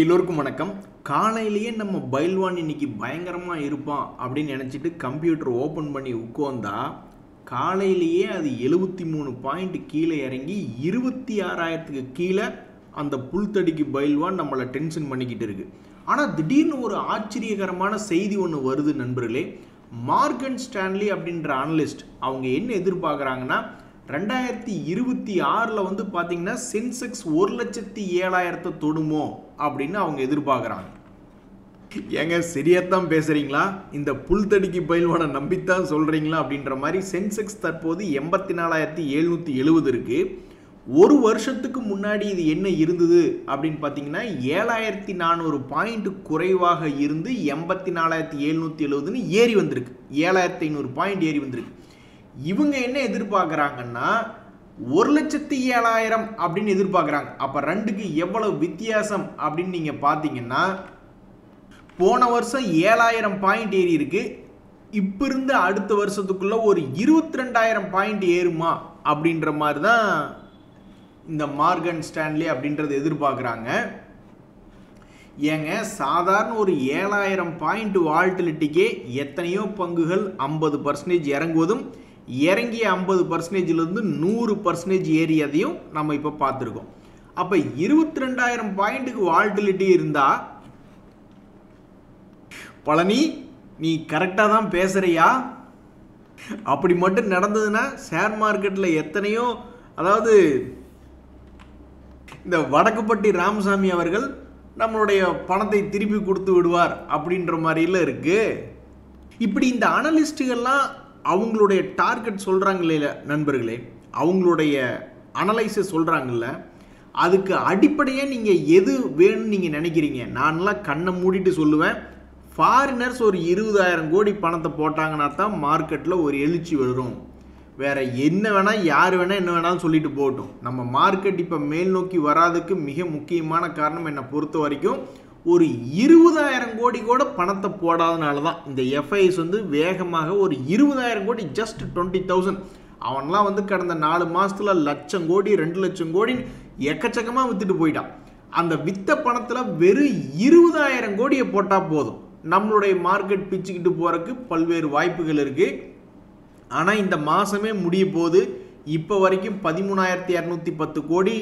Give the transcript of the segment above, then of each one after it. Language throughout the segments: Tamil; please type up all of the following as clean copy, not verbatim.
எல்லோருக்கும் வணக்கம். காலையிலேயே நம்ம பைல்வான் இன்னைக்கு பயங்கரமாக இருப்பான் அப்படின்னு நினச்சிட்டு கம்ப்யூட்டர் ஓப்பன் பண்ணி உட்காந்தா காலையிலேயே அது 73 பாயிண்ட் கீழே இறங்கி 26,000க்கு கீழே அந்த புல்தடிக்கு பைல்வான் நம்மளை டென்ஷன் பண்ணிக்கிட்டு இருக்கு. ஆனால் திடீர்னு ஒரு ஆச்சரியகரமான செய்தி ஒன்று வருது நண்பர்களே. மார்கன் ஸ்டான்லி அப்படின்ற அனலிஸ்ட் அவங்க என்ன எதிர்பார்க்குறாங்கன்னா 2026 வந்து பார்த்தீங்கன்னா சென்செக்ஸ் 1,07,000 தொடுமோ அப்படின்னு அவங்க எதிர்பார்க்குறாங்க. ஏங்க சரியாத்தான் பேசுகிறீங்களா? இந்த புல்தடிக்கு பயில்வானை நம்பித்தான் சொல்கிறீங்களா அப்படின்ற மாதிரி சென்செக்ஸ் தற்போது 84,770 இருக்குது. ஒரு வருஷத்துக்கு முன்னாடி இது என்ன இருந்தது அப்படின்னு பார்த்தீங்கன்னா 7,400 பாயிண்ட் குறைவாக இருந்து 84,770ன்னு ஏறி வந்திருக்கு. 7,500 பாயிண்ட் ஏறி வந்திருக்கு. இவங்க என்ன எதிர்பார்க்குறாங்கன்னா 1,07,000 அப்படின்னு எதிர்பார்க்குறாங்க. அப்போ ரெண்டுக்கு எவ்வளவு வித்தியாசம் அப்படின்னு நீங்கள் பார்த்தீங்கன்னா போன வருஷம் 7,000 பாயிண்ட் ஏறி இருக்கு. இப்போ இருந்து அடுத்த வருஷத்துக்குள்ள ஒரு 22,000 பாயிண்ட் ஏறுமா அப்படின்ற மாதிரி தான் இந்த மார்கன் ஸ்டான்லி அப்படின்றது எதிர்பார்க்குறாங்க. ஏங்க சாதாரண ஒரு 7,000 பாயிண்ட் வால்டிலிட்டிக்கே எத்தனையோ பங்குகள் 50% இறங்குவதும் இறங்கிய 50%லேருந்து 100% ஏறியதையும் நம்ம இப்போ பார்த்துருக்கோம். அப்போ 22,000 பாயிண்ட்டுக்கு வால்டிலிட்டி இருந்தால் பழனி நீ கரெக்டாக தான் பேசுகிறியா? அப்படி மட்டும் நடந்ததுன்னா ஷேர் மார்க்கெட்டில் எத்தனையோ, அதாவது இந்த வடக்குப்பட்டி ராமசாமி அவர்கள் நம்மளுடைய பணத்தை திருப்பி கொடுத்து விடுவார் அப்படின்ற மாதிரிலாம் இருக்கு. இப்படி இந்த அனலிஸ்ட்டுகள்லாம் அவங்களுடைய டார்கெட் சொல்கிறாங்களே நண்பர்களே, அவங்களுடைய அனலைசிஸ் சொல்கிறாங்கல்ல, அதுக்கு அடிப்படையாக நீங்கள் எது வேணும்னு நீங்கள் நினைக்கிறீங்க? நான்லாம் கண்ணை மூடிட்டு சொல்லுவேன், ஃபாரினர்ஸ் ஒரு 20,000 கோடி பணத்தை போட்டாங்கன்னா தான் மார்க்கெட்டில் ஒரு எழுச்சி வரும். வேற என்ன வேணால் யார் வேணால் என்ன வேணாலும் சொல்லிட்டு போகட்டும். நம்ம மார்க்கெட் இப்போ மேல் நோக்கி வராதுக்கு மிக முக்கியமான காரணம் என்னை பொறுத்த வரைக்கும் ஒரு 20,000 கோடி கூட பணத்தை போடாதனால தான். இந்த எஃப்ஐஎஸ் வந்து வேகமாக ஒரு 20,000 கோடி, ஜஸ்ட் 20,000, அவன்லாம் வந்து கடந்த 4 மாதத்தில் 1,00,000 கோடி 2,00,000 கோடின்னு எக்கச்சக்கமாக விற்றுட்டு போயிட்டான். அந்த வித்த பணத்தில் வெறும் 20,000 கோடியை போட்டால் போதும், நம்மளுடைய மார்க்கெட் பிச்சுக்கிட்டு போகிறதுக்கு பல்வேறு வாய்ப்புகள் இருக்குது. ஆனால் இந்த மாதமே முடிய போது இப்போ வரைக்கும் 13,210 கோடி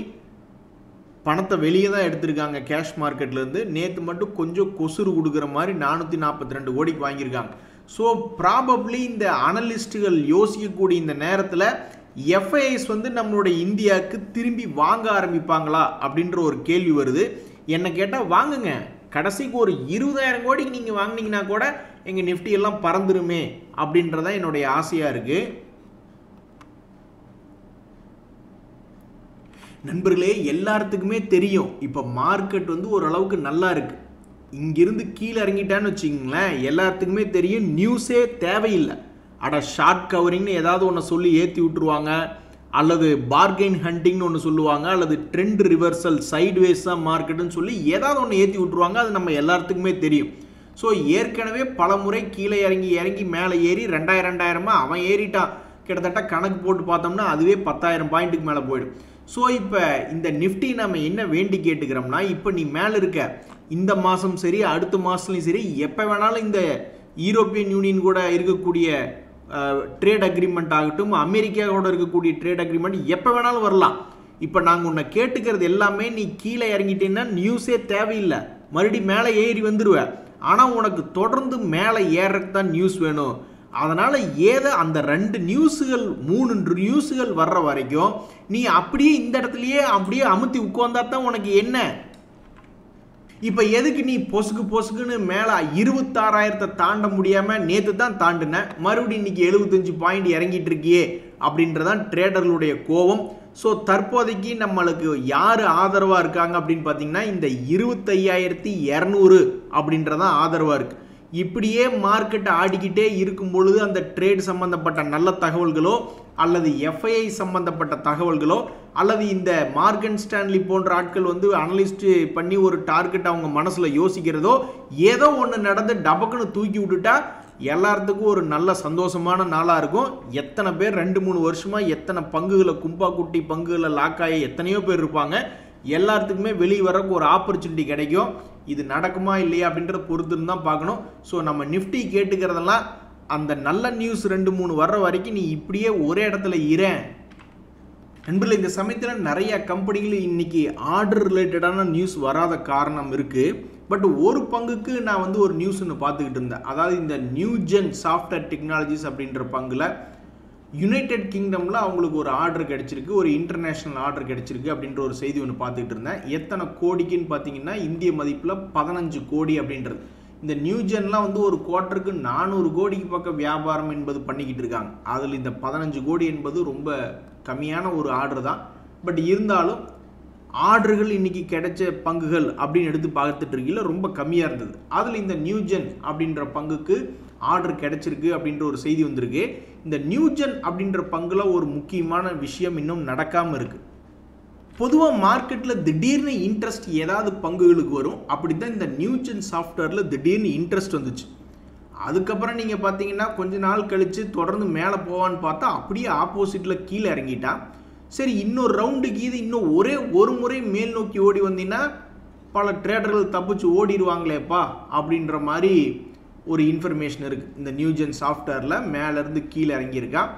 பணத்தை வெளியே தான் எடுத்திருக்காங்க கேஷ் மார்க்கெட்லேருந்து. நேற்று மட்டும் கொஞ்சம் கொசுறு கொடுக்குற மாதிரி 442 கோடிக்கு வாங்கியிருக்காங்க. ஸோ ப்ராபப்ளி இந்த அனலிஸ்ட்டுகள் யோசிக்கக்கூடிய இந்த நேரத்தில் எஃப்ஐஎஸ் வந்து நம்மளுடைய இந்தியாவுக்கு திரும்பி வாங்க ஆரம்பிப்பாங்களா அப்படின்ற ஒரு கேள்வி வருது. என்னை கேட்டால் வாங்குங்க, கடைசிக்கு ஒரு 20,000 கோடிக்கு நீங்கள் வாங்கினீங்கன்னா கூட எங்கள் நிஃப்டி எல்லாம் பறந்துருமே அப்படின்றதான் என்னுடைய ஆசையாக இருக்குது. நண்பர்களே, எல்லாத்துக்குமே தெரியும் இப்போ மார்க்கெட் வந்து ஓரளவுக்கு நல்லா இருக்கு. இங்கிருந்து கீழே இறங்கிட்டான்னு வச்சுக்கோங்களேன், எல்லாத்துக்குமே தெரியும் நியூஸே தேவையில்லை. ஷார்ட் கவரிங்னு ஏதாவது ஒன்று சொல்லி ஏற்றி விட்டுருவாங்க, அல்லது பார்கெயின் ஹண்டிங்னு ஒன்று சொல்லுவாங்க, அல்லது ட்ரெண்ட் ரிவர்சல் சைட்வேஸாக மார்க்கெட்டுன்னு சொல்லி ஏதாவது ஒன்று ஏற்றி விட்டுருவாங்க. அது நம்ம எல்லாத்துக்குமே தெரியும். ஸோ ஏற்கனவே பல முறை கீழே இறங்கி மேலே ஏறி 2,000 அவன் ஏறிட்டான். கிட்டத்தட்ட கணக்கு போட்டு பார்த்தோம்னா அதுவே 10,000 பாயிண்ட்டுக்கு மேலே போயிடும். ஸோ இப்போ இந்த நிஃப்டி நம்ம என்ன வேண்டி கேட்டுக்கிறோம்னா, இப்போ நீ மேலே இருக்க, இந்த மாதம் சரி அடுத்த மாதத்துலையும் சரி எப்போ வேணாலும் இந்த யூரோப்பியன் யூனியன் கூட இருக்கக்கூடிய ட்ரேட் அக்ரிமெண்ட் ஆகட்டும், அமெரிக்காவோட இருக்கக்கூடிய ட்ரேட் அக்ரிமெண்ட் எப்போ வேணாலும் வரலாம். இப்போ நாங்கள் உன்னை கேட்டுக்கிறது எல்லாமே, நீ கீழே இறங்கிட்டேன்னா நியூஸே தேவையில்லை, மறுபடியும் மேலே ஏறி வந்துடுவேன். ஆனால் உனக்கு தொடர்ந்து மேலே ஏறக்கு தான் நியூஸ் வேணும். அதனால் அந்த 2 நியூஸுகள் 3 நியூஸுகள் வர்ற வரைக்கும் நீ அப்படியே இந்த இடத்துலையே அப்படியே அமுத்தி உட்கார்ந்தா தான் உனக்கு என்ன? இப்போ எதுக்கு நீ பொசுக்குன்னு மேலே 26,000 தாண்ட முடியாமல் நேற்று தான் தாண்டின, மறுபடியும் இன்னைக்கு 75 பாயிண்ட் இறங்கிட்டு இருக்கியே அப்படின்றதான் ட்ரேடர்களுடைய கோபம். ஸோ தற்போதைக்கு நம்மளுக்கு யார் ஆதரவாக இருக்காங்க அப்படின்னு பார்த்தீங்கன்னா இந்த 25,200 அப்படின்றதான் ஆதரவாக இருக்குது. இப்படியே மார்க்கெட் ஆடிக்கிட்டே இருக்கும் பொழுது அந்த ட்ரேட் சம்பந்தப்பட்ட நல்ல தகவல்களோ, அல்லது எஃப்ஐஐ சம்பந்தப்பட்ட தகவல்களோ, அல்லது இந்த மார்கன் ஸ்டான்லி போன்ற ஆட்கள் வந்து அனலிஸ்ட் பண்ணி ஒரு டார்கெட் அவங்க மனசில் யோசிக்கிறதோ, ஏதோ ஒன்று நடந்து டபக்குன்னு தூக்கி விட்டுட்டா எல்லாத்துக்கும் ஒரு நல்ல சந்தோஷமான நாளாக இருக்கும். எத்தனை பேர் 2-3 வருஷமாக எத்தனை பங்குகளை கும்பா குட்டி பங்குகளை லாக் ஆகி எத்தனையோ பேர் இருப்பாங்க. எல்லாத்துக்குமே வெளியே வரக்கு ஒரு ஆப்பர்ச்சுனிட்டி கிடைக்கும். இது நடக்குமா இல்லையா அப்படின்றத பொறுத்துன்னு தான் பார்க்கணும். ஸோ நம்ம நிஃப்டி கேட்டுக்கிறதெல்லாம் அந்த நல்ல நியூஸ் 2-3 வர்ற வரைக்கும் நீ இப்படியே ஒரே இடத்துல இரேன். நண்பர்களே, இந்த சமயத்தில் நிறைய கம்பெனிகள் இன்னைக்கு ஆர்டர் ரிலேட்டடான நியூஸ் வராத காரணம் இருக்குது. பட் ஒரு பங்குக்கு நான் வந்து ஒரு நியூஸ் ஒன்று பார்த்துக்கிட்டு இருந்தேன். அதாவது இந்த நியூஜென் சாஃப்ட்வேர் டெக்னாலஜிஸ் அப்படின்ற பங்கில் யுனைடெட் கிங்டமில் அவங்களுக்கு ஒரு ஆர்டர் கிடச்சிருக்கு, ஒரு இன்டர்நேஷ்னல் ஆர்டர் கிடச்சிருக்கு அப்படின்ற ஒரு செய்தி ஒன்று பார்த்துக்கிட்டு இருந்தேன். எத்தனை கோடிக்குன்னு பார்த்தீங்கன்னா இந்திய மதிப்பில் 15 கோடி அப்படின்றது. இந்த நியூஜென்லாம் வந்து ஒரு குவார்ட்டருக்கு 400 கோடிக்கு பக்கம் வியாபாரம் என்பது பண்ணிக்கிட்டு இருக்காங்க. அதில் இந்த 15 கோடி என்பது ரொம்ப கம்மியான ஒரு ஆர்டர் தான். பட் இருந்தாலும் ஆர்டர்கள் இன்னைக்கு கிடைச்ச பங்குகள் அப்படின்னு எடுத்து பார்த்துட்டு இருக்கீங்களா ரொம்ப கம்மியாக இருந்தது. அதில் இந்த நியூஜென் அப்படின்ற பங்குக்கு ஆர்டர் கிடைச்சிருக்கு அப்படின்ற ஒரு செய்தி வந்திருக்கு. இந்த நியூஜென் அப்படின்ற பங்குல ஒரு முக்கியமான விஷயம் இன்னும் நடக்காமல் இருக்குது. பொதுவாக மார்க்கெட்டில் திடீர்னு இன்ட்ரெஸ்ட் ஏதாவது பங்குகளுக்கு வரும். அப்படி தான் இந்த நியூஜென் சாஃப்ட்வேரில் திடீர்னு இன்ட்ரெஸ்ட் வந்துச்சு. அதுக்கப்புறம் நீங்கள் பார்த்தீங்கன்னா கொஞ்ச நாள் கழித்து தொடர்ந்து மேலே போவான்னு பார்த்தா அப்படியே ஆப்போசிட்டில் கீழே இறங்கிட்டான். சரி, இன்னொரு ரவுண்டுக்கு இது இன்னும் ஒரே ஒரு முறை மேல் நோக்கி ஓடி வந்தீங்கன்னா பல ட்ரேடர்கள் தப்பிச்சு ஓடிடுவாங்களேப்பா அப்படின்ற மாதிரி ஒரு இன்ஃபர்மேஷன் இருக்குது. இந்த நியூஜென் சாஃப்ட்வேரில் மேலேருந்து கீழே இறங்கியிருக்கான்.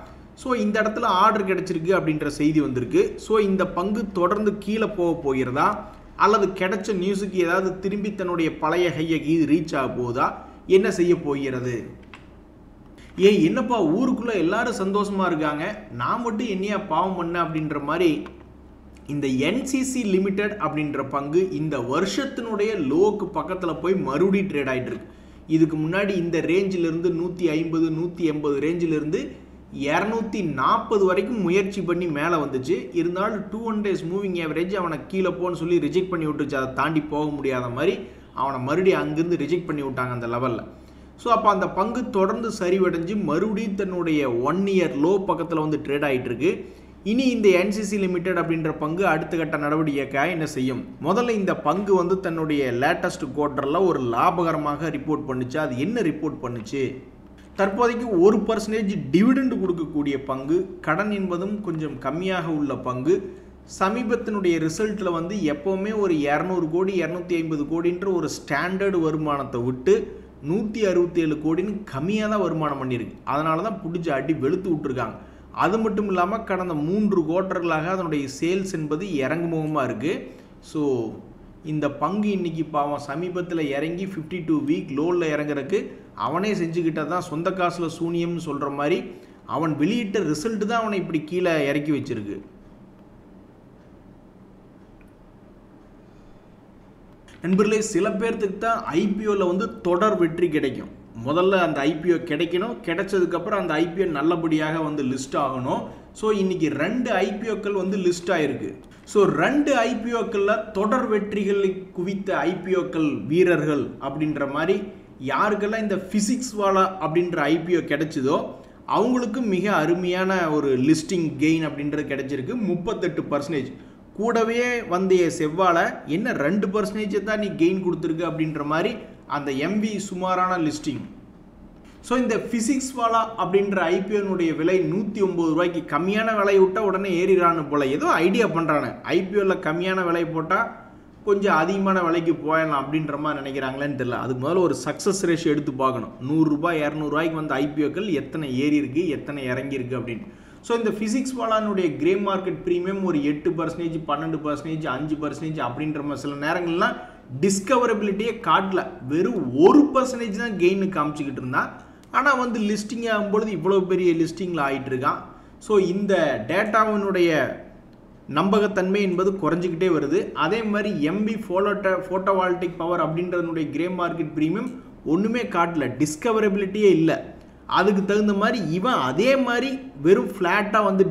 ஸோ இந்த இடத்துல ஆர்டர் கிடச்சிருக்கு அப்படின்ற செய்தி வந்திருக்கு. ஸோ இந்த பங்கு தொடர்ந்து கீழே போகிறதா அல்லது கிடைச்ச நியூஸுக்கு ஏதாவது திரும்பி தன்னுடைய பழைய ஹையை ரீச் ஆக போகுதா, என்ன செய்ய போகிறது? என்னப்பா ஊருக்குள்ளே எல்லாரும் சந்தோஷமாக இருக்காங்க, நான் மட்டும் என்னையா பாவம் பண்ண அப்படின்ற மாதிரி இந்த NCC லிமிடெட் அப்படின்ற பங்கு இந்த வருஷத்தினுடைய லோக்கு பக்கத்தில் போய் மறுபடியும் ட்ரேட் ஆகிட்டு இருக்கு. இதுக்கு முன்னாடி இந்த ரேஞ்சிலிருந்து 150 180 ரேஞ்சிலிருந்து 240 வரைக்கும் முயற்சி பண்ணி மேலே வந்துச்சு. இருந்தாலும் 200 days மூவிங் ஆவரேஜ் அவனை கீழே போன்னு சொல்லி ரிஜெக்ட் பண்ணி விட்டுச்சு. அதை தாண்டி போக முடியாத மாதிரி அவனை மறுபடியும் அங்கேருந்து ரிஜெக்ட் பண்ணி விட்டாங்க அந்த லெவலில். ஸோ அப்போ அந்த பங்கு தொடர்ந்து சரிவடைஞ்சு மறுபடியும் தன்னுடைய 1 year லோ பக்கத்தில் வந்து ட்ரேட் ஆகிட்டு இருக்கு. இனி இந்த NCC லிமிடெட் அப்படின்ற பங்கு அடுத்த கட்ட நடவடிக்கைக்காக என்ன செய்யும்? முதல்ல இந்த பங்கு வந்து தன்னுடைய லேட்டஸ்ட் குவார்ட்டரில் ஒரு லாபகரமாக ரிப்போர்ட் பண்ணுச்சு. அது என்ன ரிப்போர்ட் பண்ணுச்சு? தற்போதைக்கு 1% டிவிடெண்ட் கொடுக்கக்கூடிய பங்கு, கடன் என்பதும் கொஞ்சம் கம்மியாக உள்ள பங்கு. சமீபத்தினுடைய ரிசல்ட்டில் வந்து எப்போவுமே ஒரு 200 கோடி 250 கோடின்ற ஒரு ஸ்டாண்டர்டு வருமானத்தை விட்டு 167 கோடின்னு கம்மியாக தான் வருமானம் பண்ணியிருக்கு. அதனால தான் பிடிச்ச அடி வெளுத்து விட்டுருக்காங்க. அது மட்டும் இல்லாமல் கடந்த 3 குவார்ட்டர்களாக அதனுடைய சேல்ஸ் என்பது இறங்குமுகமாக இருக்குது. ஸோ இந்த பங்கு இன்றைக்கி பாவம் சமீபத்தில் இறங்கி 52 வீக் லோவில் இறங்குறதுக்கு அவனே செஞ்சுக்கிட்ட தான் சொந்த காசில் சூனியம்னு சொல்கிற மாதிரி அவன் வெளியிட்ட ரிசல்ட்டு தான் அவனை இப்படி கீழே இறக்கி வச்சிருக்கு. நண்பர்களே, சில பேர்த்துக்கு தான் ஐபிஓவில் வந்து தொடர் வெற்றி கிடைக்கும். முதல்ல அந்த ஐபிஓ கிடைக்கணும், கிடைச்சதுக்கப்புறம் அந்த ஐபிஓ நல்லபடியாக வந்து லிஸ்ட் ஆகணும். ஸோ இன்றைக்கி 2 ஐபிஓக்கள் வந்து லிஸ்ட் ஆகிருக்கு. ஸோ 2 ஐபிஓக்களில் தொடர் வெற்றிகளை குவித்த ஐபிஓக்கள் வீரர்கள் அப்படின்ற மாதிரி யாருக்கெல்லாம் இந்த ஃபிசிக்ஸ் வாலா அப்படின்ற ஐபிஓ கிடைச்சதோ அவங்களுக்கு மிக அருமையான ஒரு லிஸ்டிங் கெயின் அப்படின்றது கிடைச்சிருக்கு. 38%. கூடவே வந்தைய செவ்வாழை என்ன 2% தான் நீ கெயின் கொடுத்துருக்கு அப்படின்ற மாதிரி அந்த MV சுமாரான லிஸ்டிங். ஸோ இந்த ஃபிசிக்ஸ் வாலா அப்படின்ற ஐபிஓனுடைய விலை 109 ரூபாய்க்கு கம்மியான விலை விட்டால் உடனே ஏறிடான்னு போல் ஏதோ ஐடியா பண்ணுறானே. ஐபிஓவில் கம்மியான விலை போட்டால் கொஞ்சம் அதிகமான விலைக்கு போயிடலாம் அப்படின்ற மாதிரி நினைக்கிறாங்களேன்னு தெரியல. அதுக்கு முதல்ல ஒரு சக்ஸஸ் ரேஷியோ எடுத்து பார்க்கணும். 100 ரூபாய் 200 ரூபாய்க்கு வந்த ஐபிஓக்கள் எத்தனை ஏறி இருக்குது, எத்தனை இறங்கியிருக்கு அப்படின்னு. ஸோ இந்த ஃபிசிக்ஸ் வாலானுடைய கிரே மார்க்கெட் ப்ரீமியம் ஒரு 8%, 12%, 5% அப்படின்ற மாதிரி சில நேரங்கள்லாம் டிஸ்கவரபிலிட்டியே காட்டல. வெறும் 1% தான் கெயின் காமிச்சிக்கிட்டு இருந்தான். ஆனால் வந்து லிஸ்டிங் ஆகும்பொழுது இவ்வளோ பெரிய லிஸ்டிங்கில் ஆகிட்டு இருக்கான். ஸோ இந்த டேட்டாவினுடைய நம்பகத்தன்மை என்பது குறைஞ்சிக்கிட்டே வருது. அதே மாதிரி MB ஃபோட்டோவால்டிக் பவர் அப்படின்றதுனுடைய கிரே மார்க்கெட் ப்ரீமியம் ஒன்றுமே காட்டல, டிஸ்கவரபிலிட்டியே இல்லை. அதுக்கு தகுந்த மாதிரி இவன் அதே மாதிரி வெறும் ஃப்ளாட்டாக வந்து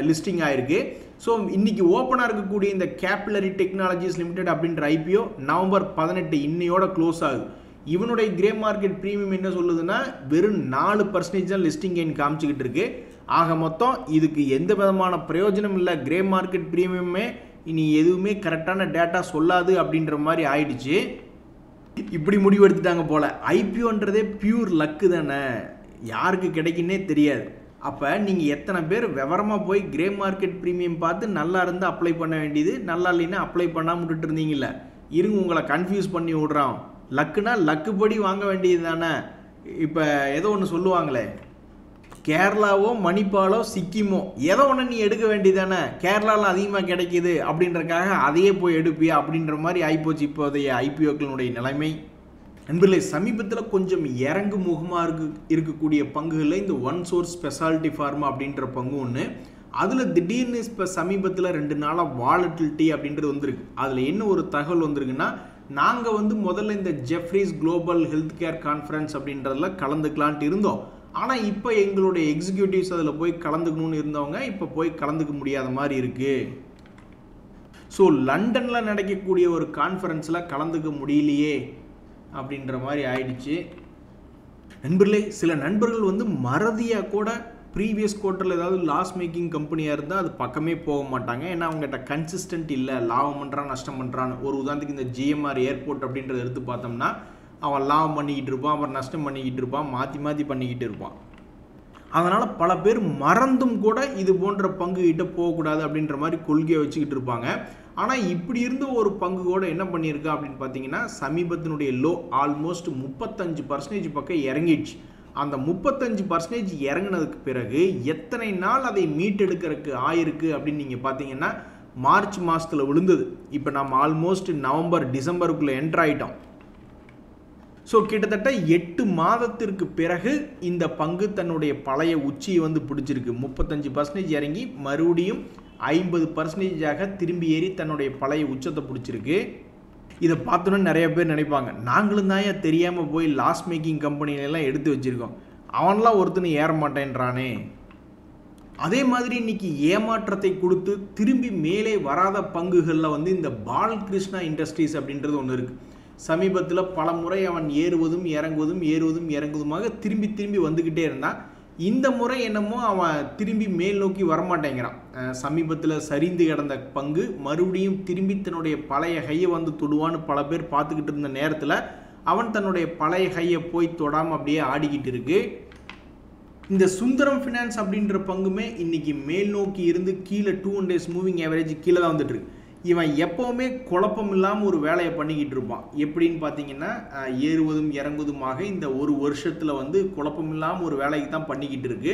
லிஸ்டிங் ஆகிருக்கு. ஸோ இன்றைக்கி ஓப்பனாக இருக்கக்கூடிய இந்த கேபிலரி டெக்னாலஜிஸ் லிமிடெட் அப்படின்ற ஐபிஓ நவம்பர் 18 இன்னையோட க்ளோஸ் ஆகுது. இவனுடைய கிரே மார்க்கெட் ப்ரீமியம் என்ன சொல்லுதுன்னா வெறும் 4% தான் லிஸ்டிங் கெயின் காமிச்சிக்கிட்டு இருக்கு. ஆக மொத்தம் இதுக்கு எந்த விதமான பிரயோஜனம் இல்லை. கிரே மார்க்கெட் ப்ரீமியமே இனி எதுவுமே கரெக்டான டேட்டா சொல்லாது அப்படின்ற மாதிரி ஆயிடுச்சு. இப்படி முடிவு எடுத்துட்டாங்க போல. ஐபிஓன்றதே பியூர் லக்கு தானே, யாருக்கு கிடைக்குன்னே தெரியாது. அப்போ நீங்கள் எத்தனை பேர் விவரமாக போய் கிரே மார்க்கெட் ப்ரீமியம் பார்த்து நல்லா இருந்து அப்ளை பண்ண வேண்டியது, நல்லா இல்லைன்னா அப்ளை பண்ணாமல் விட்டுட்டு இருந்தீங்கல்ல. இருங்க உங்களை கன்ஃபியூஸ் பண்ணி விடுறான். லக்குனா லக்குப்படி வாங்க வேண்டியது தானே. இப்போ ஏதோ ஒன்று சொல்லுவாங்களே, கேரளாவோ மணிப்பாலோ சிக்கிமோ ஏதோ ஒன்று நீ எடுக்க வேண்டியதானே, கேரளாவில் அதிகமாக கிடைக்கிது அப்படின்றக்காக அதையே போய் எடுப்பியா அப்படின்ற மாதிரி ஆகிப்போச்சு இப்போதைய ஐபிஓக்களுடைய நிலைமை. நண்பர்களே, சமீபத்தில் கொஞ்சம் இறங்கு முகமாக இருக்கக்கூடிய பங்குகளில் இந்த ஒன் சோர்ஸ் ஸ்பெஷாலிட்டி ஃபார்மா அப்படின்ற பங்கு ஒன்று. அதில் திடீர்னு இப்போ சமீபத்தில் 2 நாளாக வாலட்டிலிட்டி அப்படின்றது வந்திருக்கு. அதில் என்ன ஒரு தகவல் வந்திருக்குன்னா, நாங்கள் முதல்ல இந்த Jefferies global health care conference அப்படின்றதில் கலந்துக்கலான்ட்டு இருந்தோம். ஆனால் இப்போ எங்களுடைய எக்ஸிக்யூட்டிவ்ஸ் அதில் போய் கலந்துக்கணும்னு இருந்தவங்க இப்போ போய் கலந்துக்க முடியாத மாதிரி இருக்குது. ஸோ லண்டனில் நடக்கக்கூடிய ஒரு கான்ஃபரன்ஸில் கலந்துக்க முடியலையே அப்படின்ற மாதிரி ஆயிடுச்சு. நண்பர்களே, சில நண்பர்கள் மறதியாக கூட ப்ரீவியஸ் குவார்ட்டரில் ஏதாவது லாஸ் மேக்கிங் கம்பெனியாக இருந்தால் அது பக்கமே போக மாட்டாங்க. ஏன்னா அவங்ககிட்ட கன்சிஸ்டன்ட் இல்லை, லாபம் பண்ணுறான் நஷ்டம் பண்ணுறான்னு. ஒரு உதாரணத்துக்கு இந்த ஜிஎம்ஆர் ஏர்போர்ட் அப்படின்றத எடுத்து பார்த்தோம்னா, அவன் லாபம் பண்ணிக்கிட்டு இருப்பான், அப்புறம் நஷ்டம் பண்ணிக்கிட்டு இருப்பான், மாற்றி மாற்றி பண்ணிக்கிட்டு இருப்பான். அதனால் பல பேர் மறந்தும் கூட இது போன்ற பங்கு கிட்ட போகக்கூடாது அப்படின்ற மாதிரி கொள்கையை வச்சுக்கிட்டு இருப்பாங்க. ஆனால் இப்படி இருந்த ஒரு பங்கு கூட என்ன பண்ணியிருக்கா அப்படின்னு பார்த்தீங்கன்னா, சமீபத்தினுடைய லோ ஆல்மோஸ்ட் 35% பக்கம் இறங்கிடுச்சு. அந்த 35% இறங்கினதுக்கு பிறகு எத்தனை நாள் அதை மீட்டெடுக்கிறதுக்கு ஆயிருக்கு அப்படின்னு நீங்கள் பார்த்தீங்கன்னா, மார்ச் மாதத்தில் விழுந்தது. இப்போ நம்ம ஆல்மோஸ்ட் நவம்பர் டிசம்பருக்குள்ளே என்ட்ரு ஆகிட்டோம். ஸோ கிட்டத்தட்ட 8 மாதத்திற்கு பிறகு இந்த பங்கு தன்னுடைய பழைய உச்சியை பிடிச்சிருக்கு. 35% இறங்கி மறுபடியும் 50%ஆக திரும்பி ஏறி தன்னுடைய பழைய உச்சத்தை பிடிச்சிருக்கு. இதை பார்த்தோன்னு நிறைய பேர் நினைப்பாங்க, நாங்களும் தான் தெரியாமல் போய் லாஸ் மேக்கிங் கம்பெனிலெல்லாம் எடுத்து வச்சுருக்கோம், அவன்லாம் ஒருத்தனை ஏற மாட்டேன்றானே. அதே மாதிரி இன்னைக்கு ஏமாற்றத்தை கொடுத்து திரும்பி மேலே வராத பங்குகளில் இந்த பாலகிருஷ்ணா இண்டஸ்ட்ரீஸ் அப்படின்றது ஒன்று இருக்குது. சமீபத்தில் பல முறை அவன் ஏறுவதும் இறங்குவதுமாக திரும்பி திரும்பி வந்துக்கிட்டே இருந்தான். இந்த முறை என்னமோ அவன் திரும்பி மேல் நோக்கி வரமாட்டேங்கிறான். சமீபத்தில் சரிந்து கிடந்த பங்கு மறுபடியும் திரும்பி தன்னுடைய பழைய ஹையை தொடுவான்னு பல பேர் பார்த்துக்கிட்டு இருந்த நேரத்தில் அவன் தன்னுடைய பழைய ஹையை போய் தொடாமல் அப்படியே ஆடிக்கிட்டு இருக்கு. இந்த சுந்தரம் ஃபினான்ஸ் அப்படின்ற பங்குமே இன்னைக்கு மேல் நோக்கி இருந்து கீழே 2 days மூவிங் ஆவரேஜ் கீழே தான் வந்துட்டு இருக்கு. இவன் எப்போவுமே குழப்பம் இல்லாமல் ஒரு வேலையை பண்ணிக்கிட்டு இருப்பான். எப்படின்னு பார்த்தீங்கன்னா, ஏறுவதும் இறங்குவதுமாக இந்த ஒரு வருஷத்தில் குழப்பம் இல்லாமல் ஒரு வேலைக்கு தான் பண்ணிக்கிட்டு இருக்கு.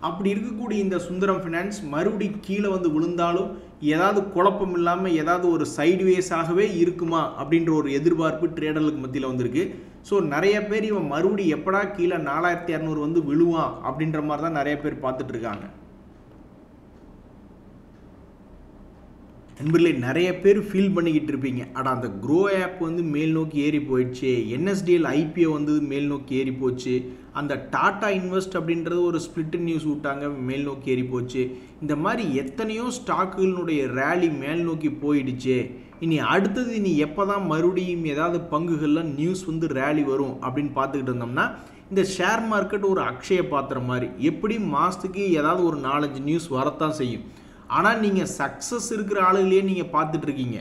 அப்படி இருக்கக்கூடிய இந்த சுந்தரம் ஃபினான்ஸ் மறுபடி கீழே விழுந்தாலும் ஏதாவது குழப்பம் இல்லாமல் ஏதாவது ஒரு சைட்வேஸாகவே இருக்குமா அப்படின்ற ஒரு எதிர்பார்ப்பு ட்ரேடர்களுக்கு மத்தியில் வந்திருக்கு. ஸோ நிறைய பேர் இவன் மறுபடி எப்படா கீழே 4200 விழுவான் அப்படின்ற மாதிரி தான் நிறைய பேர் பார்த்துட்டு இருக்காங்க. நண்பர்களே, நிறைய பேர் ஃபீல் பண்ணிக்கிட்டு இருப்பீங்க, அட அந்த க்ரோ ஆப் மேல் நோக்கி ஏறி போயிடுச்சு, என்எஸ்டிஎல் ஐபிஓ மேல் நோக்கி ஏறி போச்சு, அந்த டாடா இன்வெஸ்ட் அப்படின்றது ஒரு ஸ்பிளிட் நியூஸ் விட்டாங்க, மேல் நோக்கி ஏறி போச்சு. இந்த மாதிரி எத்தனையோ ஸ்டாக்குகளுடைய ரேலி மேல் நோக்கி போயிடுச்சு. இனி அடுத்தது இனி எப்போ தான் மறுபடியும் ஏதாவது பங்குகளில் நியூஸ் ரேலி வரும் அப்படின்னு பார்த்துக்கிட்டு இருந்தோம்னா, இந்த ஷேர் மார்க்கெட் ஒரு அக்ஷய பாத்திரம் மாதிரி, எப்படி மாதத்துக்கு ஏதாவது ஒரு 4-5 நியூஸ் வரத்தான் செய்யும். ஆனால் நீங்கள் சக்ஸஸ் இருக்கிற ஆளுகளையே நீங்கள் பார்த்துட்டு இருக்கீங்க.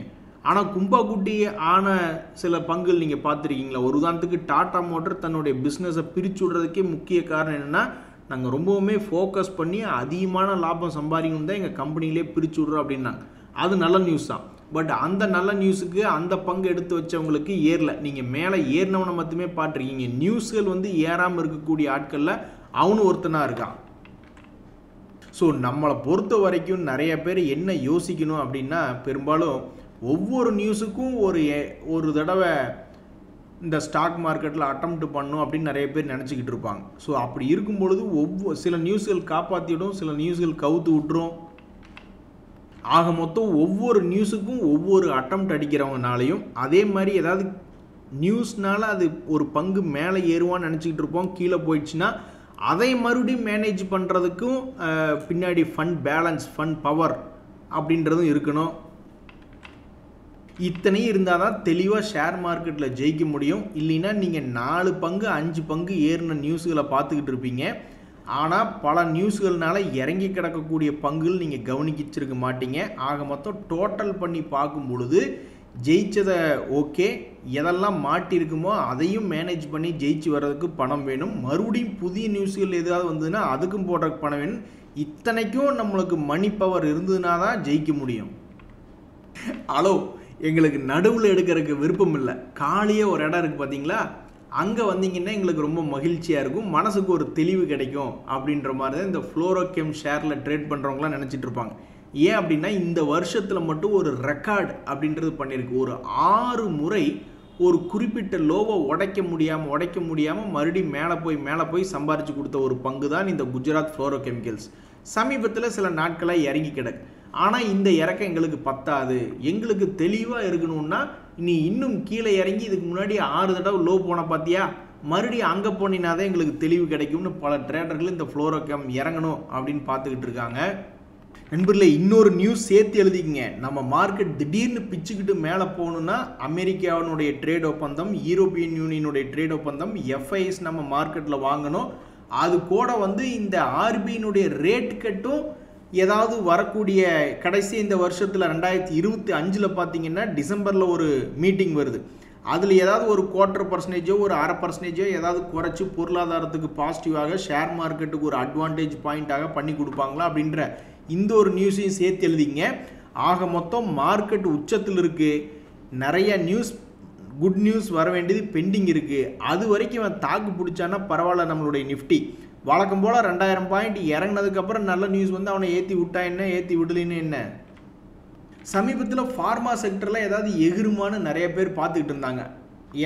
ஆனால் கும்பா குட்டி ஆன சில பங்குகள் நீங்கள் பார்த்துருக்கீங்களா? ஒரு உதாரணத்துக்கு டாடா மோட்டர் தன்னுடைய பிஸ்னஸை பிரித்து விடுறதுக்கே முக்கிய காரணம் என்னென்னா, நாங்கள் ரொம்பவுமே ஃபோக்கஸ் பண்ணி அதிகமான லாபம் சம்பாதிக்கணும் தான் எங்கள் கம்பெனிலே பிரித்து விட்றோம் அப்படின்னாங்க. அது நல்ல நியூஸ் தான். பட் அந்த நல்ல நியூஸுக்கு அந்த பங்கு எடுத்து வச்சவங்களுக்கு ஏறல. நீங்கள் மேலே ஏறினவனை மட்டுமே பார்த்துருக்கீங்க. நியூஸ்கள் ஏறாமல் இருக்கக்கூடிய ஆட்களில் அவனும் ஒருத்தனாக இருக்கான். ஸோ நம்மளை பொறுத்த வரைக்கும் நிறைய பேர் என்ன யோசிக்கணும் அப்படின்னா, பெரும்பாலும் ஒவ்வொரு நியூஸுக்கும் ஒரு தடவை இந்த ஸ்டாக் மார்க்கெட்டில் அட்டெம்ப்ட் பண்ணும் அப்படின்னு நிறைய பேர் நினச்சிக்கிட்டு இருப்பாங்க. ஸோ அப்படி இருக்கும் பொழுது சில நியூஸ்கள் காப்பாற்றிடும், சில நியூஸ்கள் கவுத்து விட்டுரும். ஆக மொத்தம் ஒவ்வொரு நியூஸுக்கும் ஒவ்வொரு அட்டெம்ப்ட் அடிக்கிறவங்கனாலையும் அதே மாதிரி ஏதாவது நியூஸ்னால அது ஒரு பங்கு மேலே ஏறுவான்னு நினச்சிக்கிட்டு இருப்போம். கீழே போயிடுச்சுன்னா அதை மறுபடியும் மேனேஜ் பண்ணுறதுக்கும் பின்னாடி ஃபண்ட் பேலன்ஸ், ஃபண்ட் பவர் அப்படின்றதும் இருக்கணும். இத்தனையும் இருந்தால் தான் தெளிவாக ஷேர் மார்க்கெட்டில் ஜெயிக்க முடியும். இல்லைன்னா நீங்கள் 4 பங்கு 5 பங்கு ஏறின நியூஸ்களை பார்த்துக்கிட்டு இருப்பீங்க. ஆனால் பல நியூஸ்கள்னால இறங்கி கிடக்கக்கூடிய பங்குகள் நீங்கள் கவனிச்சிருக்க மாட்டீங்க. ஆக மொத்தம் டோட்டல் பண்ணி பார்க்கும் பொழுது ஜெயிச்சதை ஓகே, எதெல்லாம் மாட்டிருக்குமோ அதையும் மேனேஜ் பண்ணி ஜெயிச்சு வர்றதுக்கு பணம் வேணும். மறுபடியும் புதிய நியூஸ்கள் எதாவது வந்ததுன்னா அதுக்கும் போடுறதுக்கு பணம் வேணும். இத்தனைக்கும் நம்மளுக்கு மணி பவர் இருந்ததுனா தான் ஜெயிக்க முடியும். ஹலோ, எங்களுக்கு நடுவில் எடுக்கிறதுக்கு விருப்பம் இல்லை. காலியே ஒரு இடம் இருக்குது பார்த்தீங்களா, அங்கே வந்தீங்கன்னா எங்களுக்கு ரொம்ப மகிழ்ச்சியாக இருக்கும், மனசுக்கு ஒரு தெளிவு கிடைக்கும் அப்படின்ற மாதிரி தான் இந்த ஃப்ளோரோகெம் ஷேரில் ட்ரேட் பண்ணுறவங்களாம் நினச்சிட்டு இருப்பாங்க. ஏன் அப்படின்னா இந்த வருஷத்தில் மட்டும் ஒரு ரெக்கார்டு அப்படின்றது பண்ணியிருக்கு. ஒரு 6 முறை ஒரு குறிப்பிட்ட லோவை உடைக்க முடியாமல் மறுபடியும் மேலே போய் சம்பாரித்து கொடுத்த ஒரு பங்கு தான் இந்த குஜராத் ஃப்ளோரோகெமிக்கல்ஸ். சமீபத்தில் சில நாட்களாக இறங்கி கிடக்கு. ஆனால் இந்த இறக்கம் எங்களுக்கு பத்தாது, எங்களுக்கு தெளிவாக இருக்கணும்னா நீ இன்னும் கீழே இறங்கி இதுக்கு முன்னாடி 6 தடவை லோ போன பார்த்தியா, மறுபடியும் அங்கே போனீங்கன்னா தான் எங்களுக்கு தெளிவு கிடைக்கும்னு பல ட்ரேடர்கள் இந்த ஃப்ளோரோகெம் இறங்கணும் அப்படின்னு பார்த்துக்கிட்டு இருக்காங்க. நண்பர்களே, இன்னொரு நியூஸ் சேர்த்து எழுதிக்கங்க. நம்ம மார்க்கெட் திடீர்னு பிச்சுக்கிட்டு மேலே போகணுன்னா அமெரிக்காவினுடைய ட்ரேட் ஒப்பந்தம், யூரோப்பியன் யூனியனுடைய ட்ரேட் ஒப்பந்தம், FIS நம்ம மார்க்கெட்டில் வாங்கணும். அது கூட இந்த RBIனுடைய ரேட் கட்டும் ஏதாவது வரக்கூடிய கடைசி இந்த வருஷத்தில் 2025 பார்த்தீங்கன்னா டிசம்பரில் ஒரு மீட்டிங் வருது. அதில் ஏதாவது ஒரு 1/4% ஒரு 0.5% ஏதாவது குறைச்சி பொருளாதாரத்துக்கு பாசிட்டிவாக ஷேர் மார்க்கெட்டுக்கு ஒரு அட்வான்டேஜ் பாயிண்ட்டாக பண்ணி கொடுப்பாங்களா அப்படின்ற இந்த ஒரு நியூஸையும் சேர்த்து எழுதிங்க. ஆக மொத்தம் மார்க்கெட் உச்சத்தில் இருக்குது. நிறைய குட் நியூஸ் வர வேண்டியது பெண்டிங் இருக்குது. அது வரைக்கும் அவன் தாக்கு பிடிச்சானா பரவாயில்ல. நம்மளுடைய நிஃப்டி வழக்கம் போல் 2000 பாயிண்ட் இறங்கினதுக்கப்புறம் நல்ல நியூஸ் அவனை ஏற்றி விட்டா என்ன, ஏற்றி விடலின்னு என்ன. சமீபத்தில் ஃபார்மா செக்டரில் ஏதாவது எகிருமான்னு நிறைய பேர் பார்த்துக்கிட்டு இருந்தாங்க.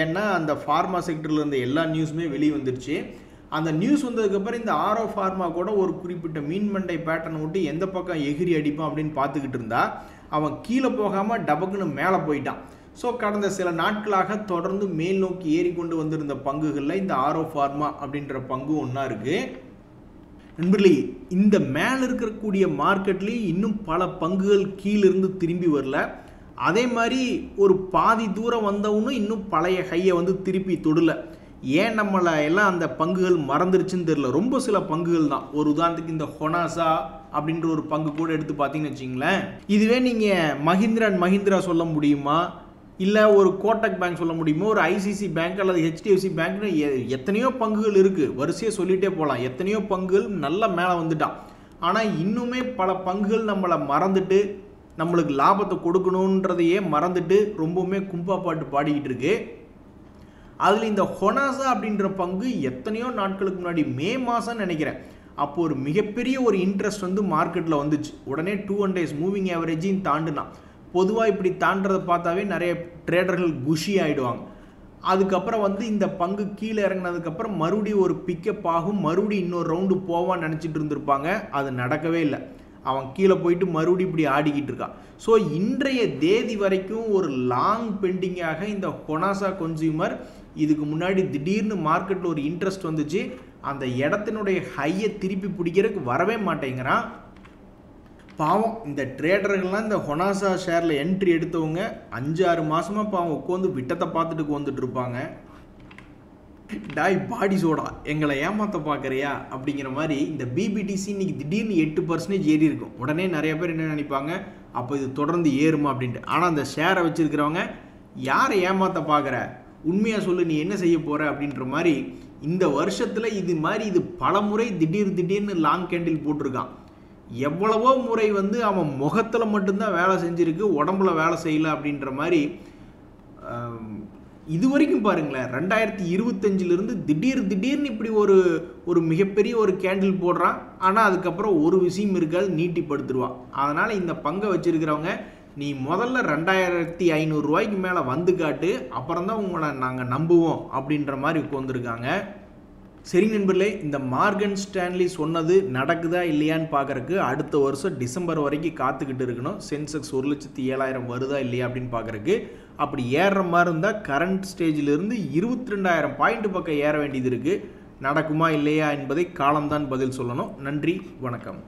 ஏன்னா அந்த ஃபார்மா செக்டரில் இருந்த எல்லா நியூஸுமே வெளியே வந்துருச்சு. அந்த நியூஸ் வந்ததுக்கப்புறம் இந்த ஆரோ ஃபார்மா கூட ஒரு குறிப்பிட்ட மீன்மண்டை பேட்டர்ன் விட்டு எந்த பக்கம் எகிரி அடிப்பான் அப்படின்னு பார்த்துக்கிட்டு இருந்தா அவன் கீழே போகாமல் டபக்குன்னு மேலே போயிட்டான். ஸோ கடந்த சில நாட்களாக தொடர்ந்து மேல் நோக்கி ஏறிக்கொண்டு வந்திருந்த பங்குகளில் இந்த ஆரோ ஃபார்மா அப்படின்ற பங்கு ஒன்றா இருக்குது. நண்பர்களே, இந்த மேலே இருக்கக்கூடிய மார்க்கெட்லேயும் இன்னும் பல பங்குகள் கீழிருந்து திரும்பி வரல. அதே மாதிரி ஒரு பாதி தூரம் வந்தவனும் இன்னும் பழைய ஹையை திருப்பி தொடல. ஏன் நம்மளை எல்லாம் அந்த பங்குகள் மறந்துருச்சுன்னு தெரியல. ரொம்ப சில பங்குகள் தான். ஒரு உதாரணத்துக்கு இந்த ஹொனாசா அப்படின்ற ஒரு பங்கு கூட எடுத்து பார்த்தீங்கன்னு வச்சிங்களேன். இதுவே நீங்கள் மஹிந்திரா சொல்ல முடியுமா, இல்லை ஒரு கோட்டக் பேங்க் சொல்ல முடியுமா, ஒரு ICC பேங்க் அல்லது HDFC பேங்க்னு எத்தனையோ பங்குகள் இருக்குது. வரிசையாக சொல்லிகிட்டே போகலாம். எத்தனையோ பங்குகள் நல்லா மேலே வந்துட்டான். ஆனால் இன்னுமே பல பங்குகள் நம்மளை மறந்துட்டு நம்மளுக்கு லாபத்தை கொடுக்கணுன்றதையே மறந்துட்டு ரொம்பவுமே கும்பா பாட்டு பாடிக்கிட்டு இருக்கு. அதில் இந்த ஹொனாசா அப்படின்ற பங்கு எத்தனையோ நாட்களுக்கு முன்னாடி மே மாதம் நினைக்கிறேன், அப்போ ஒரு மிகப்பெரிய ஒரு இன்ட்ரெஸ்ட் மார்க்கெட்டில் வந்துச்சு. உடனே 200 days மூவிங் ஆவரேஜையும் தாண்டினான். பொதுவாக இப்படி தாண்டதை பார்த்தாவே நிறைய ட்ரேடர்கள் குஷி ஆகிடுவாங்க. அதுக்கப்புறம் இந்த பங்கு கீழே இறங்கினதுக்கப்புறம் மறுபடியும் ஒரு பிக்கப் ஆகும், மறுபடியும் இன்னொரு ரவுண்டு போவான்னு நினச்சிட்டு இருந்திருப்பாங்க. அது நடக்கவே இல்லை. அவன் கீழே போயிட்டு மறுபடியும் இப்படி ஆடிக்கிட்டு இருக்கான். ஸோ இன்றைய தேதி வரைக்கும் ஒரு லாங் பெண்டிங்காக இந்த ஹொனாசா கன்சியூமர் இதுக்கு முன்னாடி திடீர்னு மார்க்கெட்டில் ஒரு இன்ட்ரெஸ்ட் வந்துச்சு, அந்த இடத்தினுடைய ஹையை திருப்பி பிடிக்கிறதுக்கு வரவே மாட்டேங்கிறான். பாவம் இந்த ட்ரேடர்கள்லாம் இந்த ஹொனாசா ஷேரில் என்ட்ரி எடுத்தவங்க 5-6 மாதமாக பாவம் உட்காந்து விட்டத்தை பார்த்துட்டு வந்துட்டு இருப்பாங்க. டாய் பாடி சோடா, எங்களை ஏமாற்ற பார்க்குறியா அப்படிங்கிற மாதிரி இந்த BBTC இன்னைக்கு திடீர்னு 8% ஏறி இருக்கும். உடனே நிறைய பேர் என்ன நினைப்பாங்க, அப்போ இது தொடர்ந்து ஏறுமா அப்படின்ட்டு. ஆனால் அந்த ஷேரை வச்சுருக்கிறவங்க யாரை ஏமாற்ற பார்க்குற, உண்மையாக சொல்லு, நீ என்ன செய்ய போகிற அப்படின்ற மாதிரி இந்த வருஷத்தில் இது பல முறை திடீர்னு லாங் கேண்டில் போட்டிருக்கான். எவ்வளவோ முறை அவன் முகத்தில் மட்டும்தான் வேலை செஞ்சுருக்கு, உடம்புல வேலை செய்யலை அப்படின்ற மாதிரி. இது வரைக்கும் பாருங்களேன், 2025 திடீர்னு இப்படி ஒரு மிகப்பெரிய ஒரு கேண்டில் போடுறான். ஆனால் அதுக்கப்புறம் ஒரு விஷயம் இருக்காது, நீட்டிப்படுத்துருவான். அதனால் இந்த பங்கை வச்சுருக்கிறவங்க நீ முதல்ல 2500 ரூபாய்க்கு மேலே வந்து காட்டு, அப்புறம் தான் உங்களை நாங்கள் நம்புவோம் அப்படின்ற மாதிரி உட்காந்துருக்காங்க. சரி நண்பர்களே, இந்த மார்கன் ஸ்டான்லி சொன்னது நடக்குதா இல்லையான்னு பார்க்குறக்கு அடுத்த வருஷம் டிசம்பர் வரைக்கும் காத்துக்கிட்டு இருக்கணும். சென்செக்ஸ் 1,07,000 வருதா இல்லையா அப்படின்னு பார்க்குறக்கு. அப்படி ஏறுற மாதிரி இருந்தால் கரண்ட் ஸ்டேஜிலிருந்து 22,000 பாயிண்ட் பக்கம் ஏற வேண்டியது இருக்குது. நடக்குமா இல்லையா என்பதை காலம்தான் பதில் சொல்லணும். நன்றி, வணக்கம்.